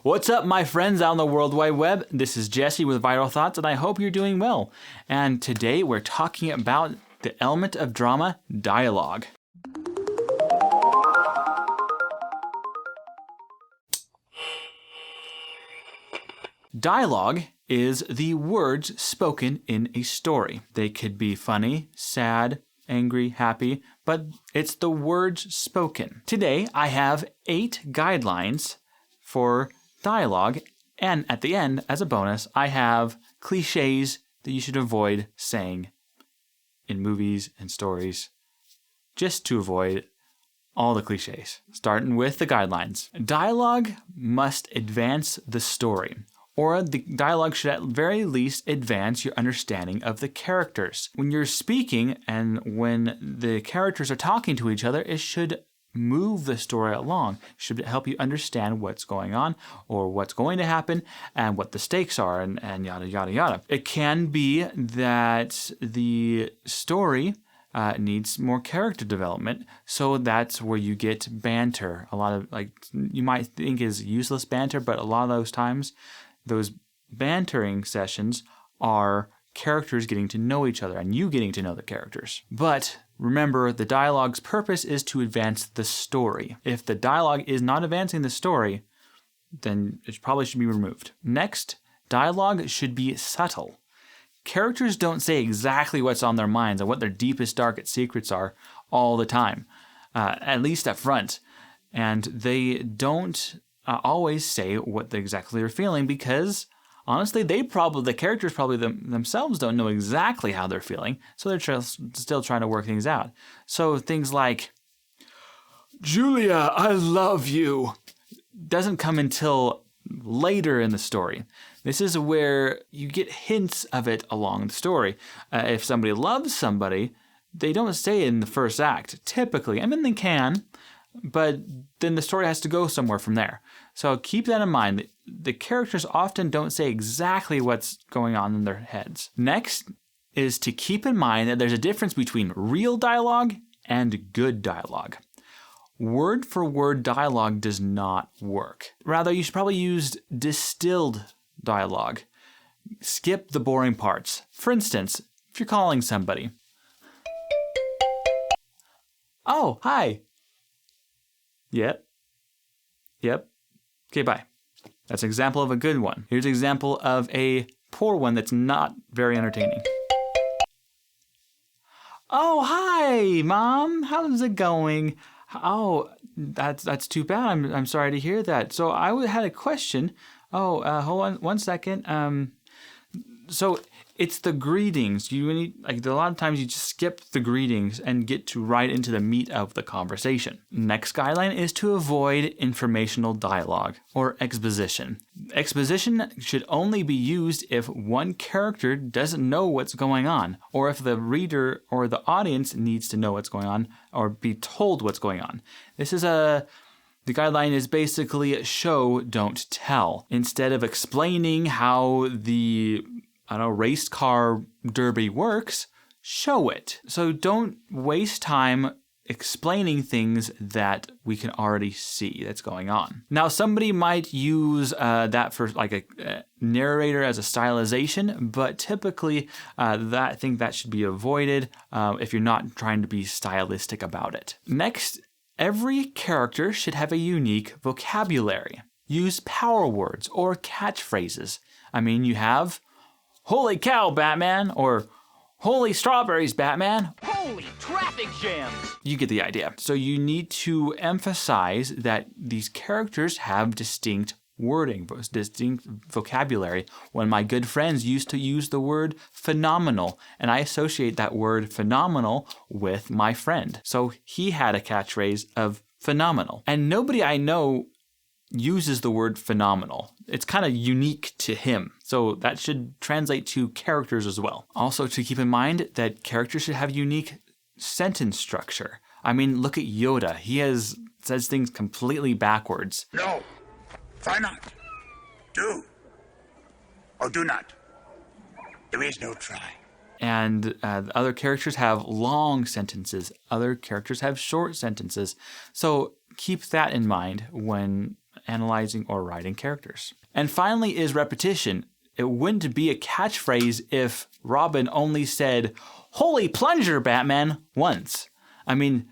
What's up, my friends out on the World Wide Web? This is Jesse with Viral Thoughts, and I hope you're doing well. And today we're talking about the element of drama, dialogue. Dialogue is the words spoken in a story. They could be funny, sad, angry, happy, but it's the words spoken. Today, I have 8 guidelines for dialogue, and at the end, as a bonus, I have cliches that you should avoid saying in movies and stories, just to avoid all the cliches. Starting with the guidelines. Dialogue must advance the story, or the dialogue should at very least advance your understanding of the characters. When you're speaking and when the characters are talking to each other, it should move the story along. It should help you understand what's going on or what's going to happen and what the stakes are and yada, yada, yada. It can be that the story needs more character development, so that's where you get banter. A lot of, like, you might think is useless banter, but a lot of those times, those bantering sessions are characters getting to know each other and you getting to know the characters. But remember, the dialogue's purpose is to advance the story. If the dialogue is not advancing the story, then it probably should be removed. Next, dialogue should be subtle. Characters don't say exactly what's on their minds and what their deepest, darkest secrets are all the time, at least up front. And they don't always say what exactly they're feeling because, honestly, the characters probably themselves don't know exactly how they're feeling, so they're still trying to work things out. So things like, "Julia, I love you," doesn't come until later in the story. This is where you get hints of it along the story. If somebody loves somebody, they don't say it in the first act, typically. I mean, they can, but then the story has to go somewhere from there. So keep that in mind. The characters often don't say exactly what's going on in their heads. Next is to keep in mind that there's a difference between real dialogue and good dialogue. Word for word dialogue does not work. Rather, you should probably use distilled dialogue. Skip the boring parts. For instance, if you're calling somebody. "Oh, hi." Yep. Okay, bye. That's an example of a good one. Here's an example of a poor one that's not very entertaining. "Oh, hi, Mom. How's it going? Oh, that's too bad. I'm sorry to hear that. So I had a question. Oh, hold on one second. So it's the greetings. A lot of times you just skip the greetings and get to right into the meat of the conversation. Next guideline is to avoid informational dialogue or exposition. Exposition should only be used if one character doesn't know what's going on, or if the reader or the audience needs to know what's going on or be told what's going on. The guideline is basically show, don't tell. Instead of explaining how the race car derby works, show it. So don't waste time explaining things that we can already see that's going on. Now, somebody might use that for like a narrator as a stylization, but typically I think that should be avoided if you're not trying to be stylistic about it. Next, every character should have a unique vocabulary. Use power words or catchphrases. I mean, you have "Holy cow, Batman," or "Holy strawberries, Batman." Holy traffic jams! You get the idea. So you need to emphasize that these characters have distinct wording, distinct vocabulary. One of my good friends used to use the word phenomenal, and I associate that word phenomenal with my friend. So he had a catchphrase of phenomenal. And nobody I know uses the word phenomenal. It's kind of unique to him. So that should translate to characters as well. Also, to keep in mind that characters should have unique sentence structure. I mean, look at Yoda. He says things completely backwards. "No, try not. Do. Or do not. There is no try." And other characters have long sentences. Other characters have short sentences. So keep that in mind when analyzing or writing characters. And finally is repetition. It wouldn't be a catchphrase if Robin only said, "Holy plunger, Batman," once. I mean,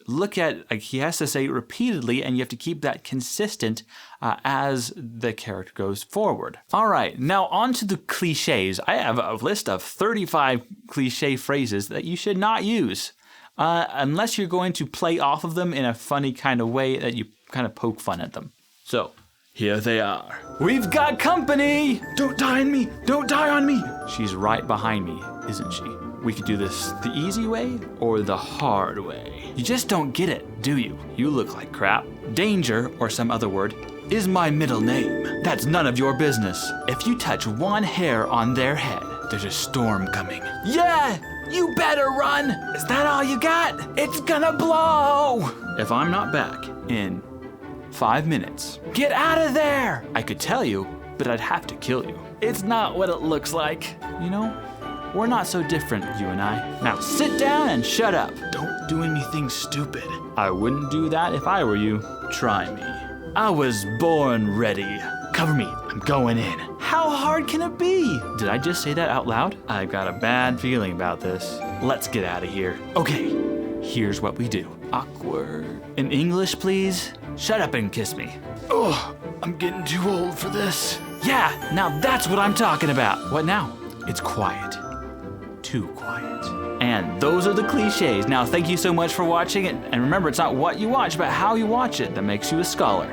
look at, like, he has to say it repeatedly, and you have to keep that consistent as the character goes forward. All right, now on to the cliches. I have a list of 35 cliche phrases that you should not use unless you're going to play off of them in a funny kind of way that you kind of poke fun at them. So, here they are. We've got company! Don't die on me! Don't die on me! She's right behind me, isn't she? We could do this the easy way or the hard way. You just don't get it, do you? You look like crap. Danger, or some other word, is my middle name. That's none of your business. If you touch one hair on their head, there's a storm coming. Yeah! You better run! Is that all you got? It's gonna blow! If I'm not back in 5 minutes, get out of there! I could tell you, but I'd have to kill you. It's not what it looks like. You know, we're not so different, you and I. Now sit down and shut up. Don't do anything stupid. I wouldn't do that if I were you. Try me. I was born ready. Cover me, I'm going in. How hard can it be? Did I just say that out loud? I've got a bad feeling about this. Let's get out of here. Okay, here's what we do. Awkward. In English, please? Shut up and kiss me. Oh, I'm getting too old for this. Yeah, now that's what I'm talking about. What now? It's quiet. Too quiet. And those are the cliches. Now, thank you so much for watching it. And remember, it's not what you watch, but how you watch it that makes you a scholar.